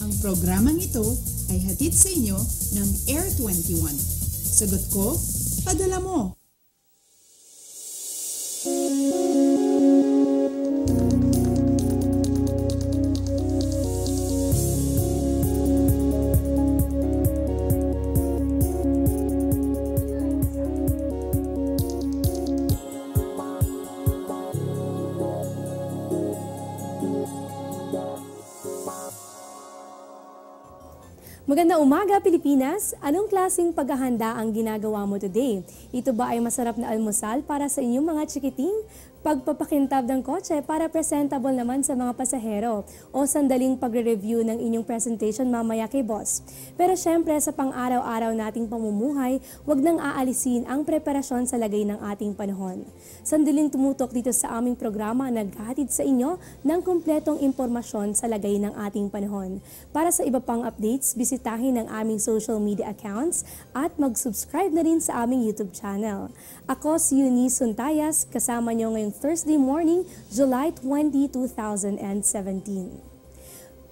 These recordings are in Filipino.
Ang programang ito ay hatid sa inyo ng Air 21. Sagot ko, padala mo. Magandang umaga, Pilipinas! Anong klaseng paghahanda ang ginagawa mo today? Ito ba ay masarap na almusal para sa inyong mga chikiting? Pagpapakintab ng kotse para presentable naman sa mga pasahero o sandaling pagre-review ng inyong presentation mamaya kay boss. Pero syempre sa pang-araw-araw nating pamumuhay, wag nang aalisin ang preparasyon sa lagay ng ating panahon. Sandaling tumutok dito sa aming programa naghahatid sa inyo ng kumpletong impormasyon sa lagay ng ating panahon. Para sa iba pang updates, bisitahin ang aming social media accounts at mag-subscribe na rin sa aming YouTube channel. Ako si Eunice Suntayas, kasama nyo ngayong Thursday morning, July 20, 2017.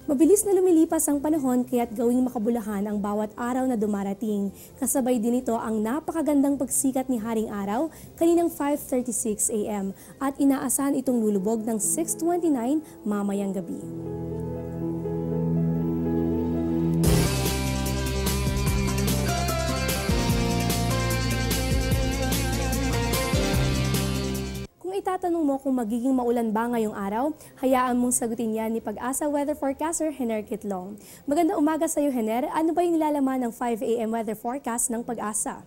Mabilis na lumilipas ang panahon kaya't gawing makabuluhan ang bawat araw na dumarating. Kasabay din ito ang napakagandang pagsikat ni Haring Araw kaninang 5:36 AM at inaasahan itong lulubog ng 6:29 mamayang gabi. Itatanong mo kung magiging maulan ba ngayong araw, hayaan mong sagutin yan ni Pag-asa Weather Forecaster Hener Kitlong. Magandang umaga sa iyo, Hener. Ano ba yung nilalaman ng 5 AM weather forecast ng Pag-asa?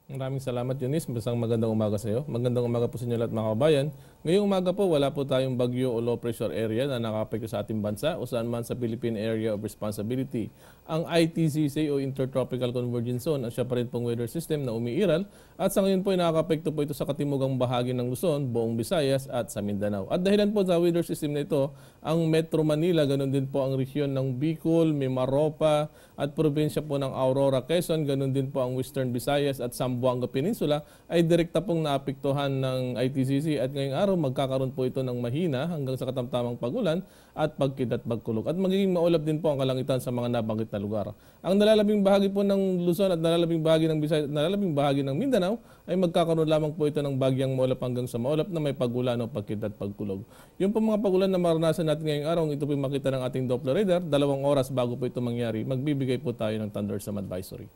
Maraming salamat, Eunice. Magandang umaga sa iyo. Magandang umaga po sa inyo lahat, mga kabayan. Ngayong umaga po, wala po tayong bagyo o low pressure area na nakapekto sa ating bansa o saan man sa Philippine Area of Responsibility. Ang ITCZ o Intertropical Convergence Zone, ang siya pa rin pong weather system na umiiral at sa ngayon po ay nakakapekto po ito sa katimugang bahagi ng Luzon, buong Visayas at sa Mindanao. At dahilan po sa weather system na ito, ang Metro Manila, ganun din po ang rehiyon ng Bicol, Mimaropa at probinsya po ng Aurora, Quezon, ganun din po ang Western Visayas at Zamboanga Peninsula ay direkta pong naapektuhan ng ITCZ at ngayong araw magkakaroon po ito ng mahina hanggang sa katamtamang pagulan at pagkidlat pagkulog. At magiging maulap din po ang kalangitan sa mga nabanggit na lugar. Ang nalalabing bahagi po ng Luzon at nalalabing bahagi ng Visayas at nalalabing bahagi ng Mindanao ay magkakaroon lamang po ito ng bagyang maulap hanggang sa maulap na may pagulan o pagkidlat pagkulog. Yung po mga pagulan na maranasan natin ngayong araw, ito po makita ng ating Doppler radar, 2 oras bago po ito mangyari, magbibigay po tayo ng thunderstorm advisory.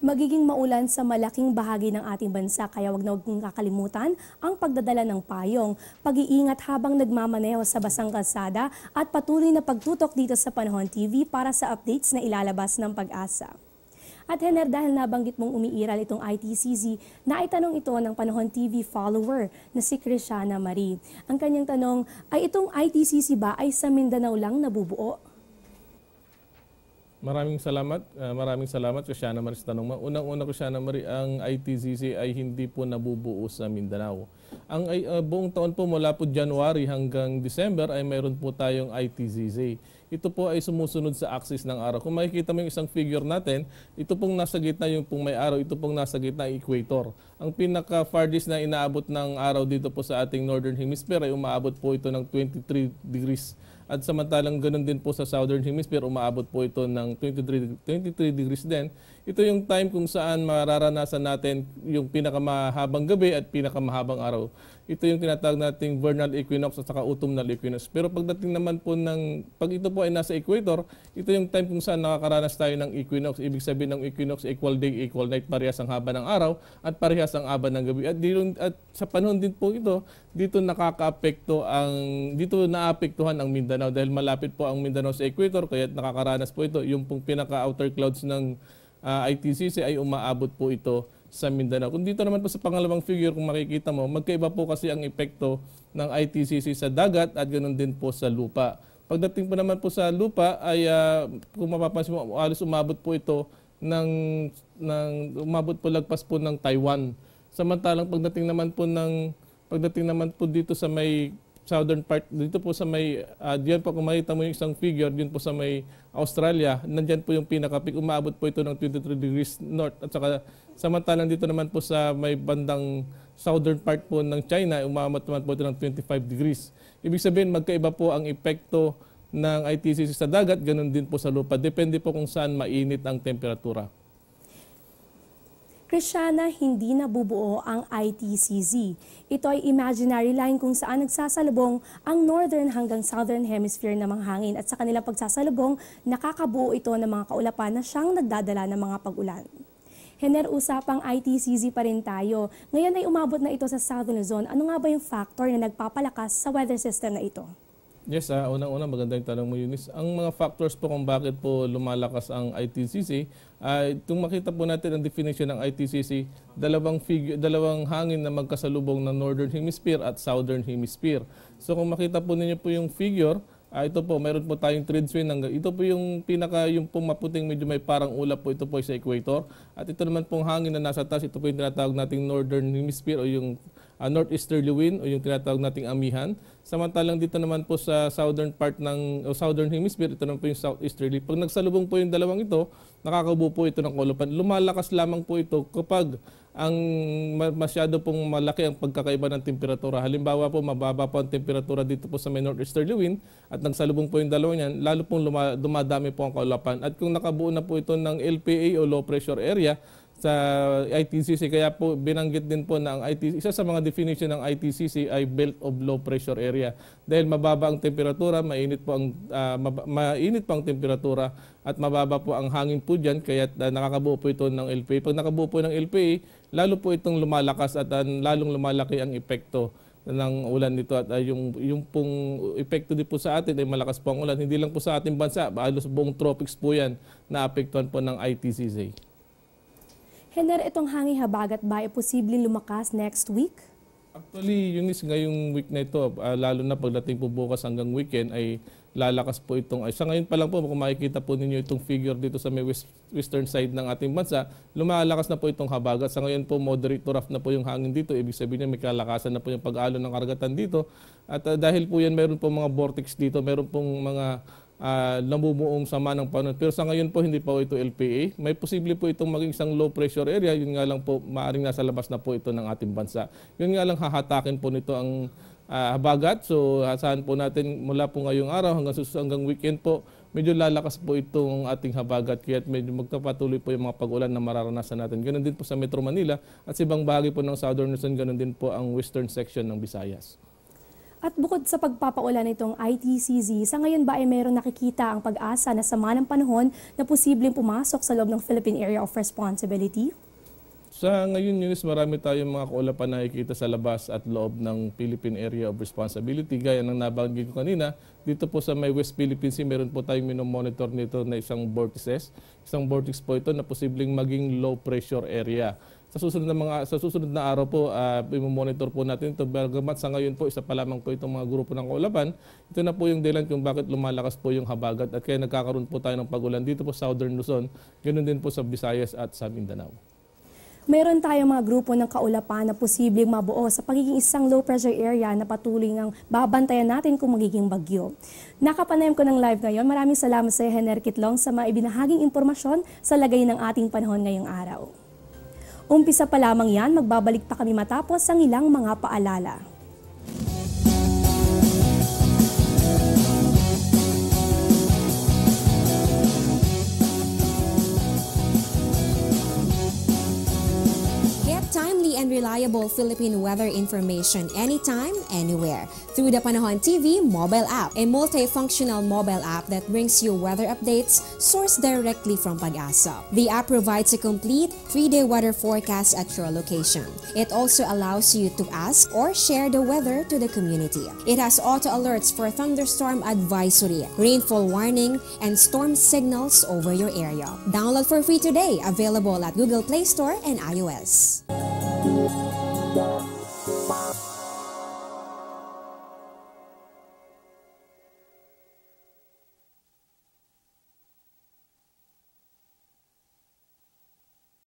Magiging maulan sa malaking bahagi ng ating bansa kaya wag na huwag kakalimutan ang pagdadala ng payong, pag-iingat habang nagmamaneho sa basang kalsada at patuloy na pagtutok dito sa Panahon TV para sa updates na ilalabas ng Pag-asa. At Hener, dahil nabanggit mong umiiral itong ITCZ, naitanong ito ng Panahon TV follower na si Krishana Marie. Ang kanyang tanong, ay itong ITCZ ba ay sa Mindanao lang nabubuo? Maraming salamat Krishana Marie sa tanong mo. Unang-una Krishana Marie, ang ITCZ ay hindi po nabubuo sa Mindanao. Ang buong taon po mula po January hanggang December ay mayroon po tayong ITCZ. Ito po ay sumusunod sa axis ng araw. Kung makikita mo yung isang figure natin, ito pong nasa gitna yung pong may araw, ito pong nasa gitna ang equator. Ang pinaka-farthest na inaabot ng araw dito po sa ating Northern Hemisphere ay umaabot po ito ng 23 degrees. At samantalang ganun din po sa Southern Hemisphere, umaabot po ito ng 23 degrees din. Ito yung time kung saan mararanasan natin yung pinakamahabang gabi at pinakamahabang araw. Ito yung tinatawag nating vernal equinox at saka autumnal equinox. Pero pagdating naman po pag ito po ay nasa equator, ito yung time kung saan nakakaranas tayo ng equinox. Ibig sabihin ng equinox, equal day, equal night, parehas ang haba ng araw at parehas ang haba ng gabi. At sa panahon din po ito, dito naapektuhan ang Mindanao dahil malapit po ang Mindanao sa equator kaya nakakaranas po ito. Yung pong pinaka-outer clouds ng ITCZ ay umaabot po ito sa Mindanao. Kung dito naman po sa pangalawang figure, kung makikita mo, magkaiba po kasi ang epekto ng ITCZ sa dagat at ganoon din po sa lupa. Pagdating po naman po sa lupa ay kung mapapansin mo, alos umabot po ito umabot po lagpas po ng Taiwan. Samantalang pagdating naman po dito sa may southern part, dito po sa may, diyan po kung makita mo yung isang figure, diyan po sa may Australia, nandyan po yung pinaka-peak, umabot po ito ng 23 degrees north. At saka samantalang dito naman po sa may bandang southern part po ng China, umabot naman po ito ng 25 degrees. Ibig sabihin, magkaiba po ang epekto ng ITCC sa dagat, ganun din po sa lupa. Depende po kung saan mainit ang temperatura. Krishana, hindi nabubuo ang ITCZ. Ito ay imaginary line kung saan nagsasalubong ang northern hanggang southern hemisphere na mga hangin at sa kanilang pagsasalubong, nakakabuo ito ng mga kaulapan na siyang nagdadala ng mga pag-ulan. Hener, usapang ITCZ pa rin tayo. Ngayon ay umabot na ito sa Southern Luzon. Ano nga ba yung factor na nagpapalakas sa weather system na ito? Yes, unang-una maganda yung tanong mo, Eunice. Ang mga factors po kung bakit po lumalakas ang ITCC, kung makita po natin ang definition ng ITCC, dalawang hangin na magkasalubong ng Northern Hemisphere at Southern Hemisphere. So kung makita po ninyo po yung figure, ito po, meron po tayong trade wind. Ito po yung yung pong maputing medyo may parang ulap po, ito po sa equator. At ito naman pong hangin na nasa taas, ito po yung tinatawag nating Northern Hemisphere o yung northeasterly wind o yung tinatawag nating amihan. Samantalang dito naman po sa southern part ng Southern Hemisphere, ito naman po yung southeasterly. Pag nagsalubong po yung dalawang ito, nakakabuo po ito ng kulapan. Lumalakas lamang po ito kapag ang masyado pong malaki ang pagkakaiba ng temperatura. Halimbawa po, mababa po ang temperatura dito po sa may northeasterly wind at nagsalubong po yung dalawa niyan, lalo pong dumadami po ang kaulapan. At kung nakabuo na po ito ng LPA o low pressure area sa ITCC, kaya po binanggit din po na ang ITCC, isa sa mga definition ng ITCC ay belt of low pressure area. Dahil mababa ang temperatura, mainit po ang temperatura at mababa po ang hangin po diyan, kaya nakakabuo po ito ng LPA. Pag nakabuo po ng LPA, lalo po itong lumalakas at lalong lumalaki ang epekto ng ulan nito at yung pong epekto din po sa atin ay malakas po ang ulan. Hindi lang po sa ating bansa, halos buong tropics po yan na apektuhan po ng ITCC. Hener, itong hangin habagat ba ay posibleng lumakas next week? Actually, Eunice, ngayong week na ito, lalo na pagdating po bukas hanggang weekend, ay lalakas po itong, sa ngayon pa lang po, kung makikita po ninyo itong figure dito sa may western side ng ating bansa, lumalakas na po itong habagat. Sa ngayon po, moderate to rough na po yung hangin dito. Ibig sabihin niya, may kalakasan na po yung pag-alon ng karagatan dito. At dahil po yan, meron po mga vortex dito, meron pong mga namumuong sama ng panahon. Pero sa ngayon po, hindi pa po ito LPA. May posible po itong maging isang low pressure area. Yun nga lang po, maaaring nasa labas na po ito ng ating bansa. Yun nga lang hahatakin po nito ang habagat. So, asahan po natin mula po ngayong araw hanggang weekend po, medyo lalakas po itong ating habagat. Kaya medyo magpapatuloy po yung mga pag-ulan na mararanasan natin. Ganon din po sa Metro Manila at sa ibang bahagi po ng Southern Luzon, ganon din po ang western section ng Visayas. At bukod sa pagpapaulan nitong ITCZ, sa ngayon ba ay mayroon nakikita ang pag-asa na sama ng panahon na posibleng pumasok sa loob ng Philippine Area of Responsibility? Sa ngayon, Eunice, marami tayong mga kaulapan na nakikita sa labas at loob ng Philippine Area of Responsibility. Gaya ng nabanggit ko kanina, dito po sa may West Philippine Sea, meron po tayong minomonitor nito na isang vortex. Isang vortex po ito na posibleng maging low pressure area. Sa susunod na araw po, i-monitor po natin ito. Bagamat sa ngayon po, isa pa lamang po itong mga grupo ng kaulapan. Ito na po yung dahilan kung bakit lumalakas po yung habagat at kaya nagkakaroon po tayo ng pag-ulan dito po sa Southern Luzon, ganoon din po sa Visayas at sa Mindanao. Mayroon tayong mga grupo ng kaulapan na posibleng mabuo sa pagiging isang low pressure area na patuloy ng babantayan natin kung magiging bagyo. Nakapanayam ko ng live ngayon. Maraming salamat sa Hener Kitlong sa mga ibinahaging impormasyon sa lagay ng ating panahon ngayong araw. Umpisa pa lamang yan, magbabalik pa kami matapos ang ilang mga paalala. Get timely and reliable Philippine weather information anytime, anywhere through the Panahon TV mobile app, a multifunctional mobile app that brings you weather updates sourced directly from Pag-asa. The app provides a complete 3-day weather forecast at your location. It also allows you to ask or share the weather to the community. It has auto alerts for thunderstorm advisory, rainfall warning, and storm signals over your area. Download for free today, available at Google Play Store and iOS.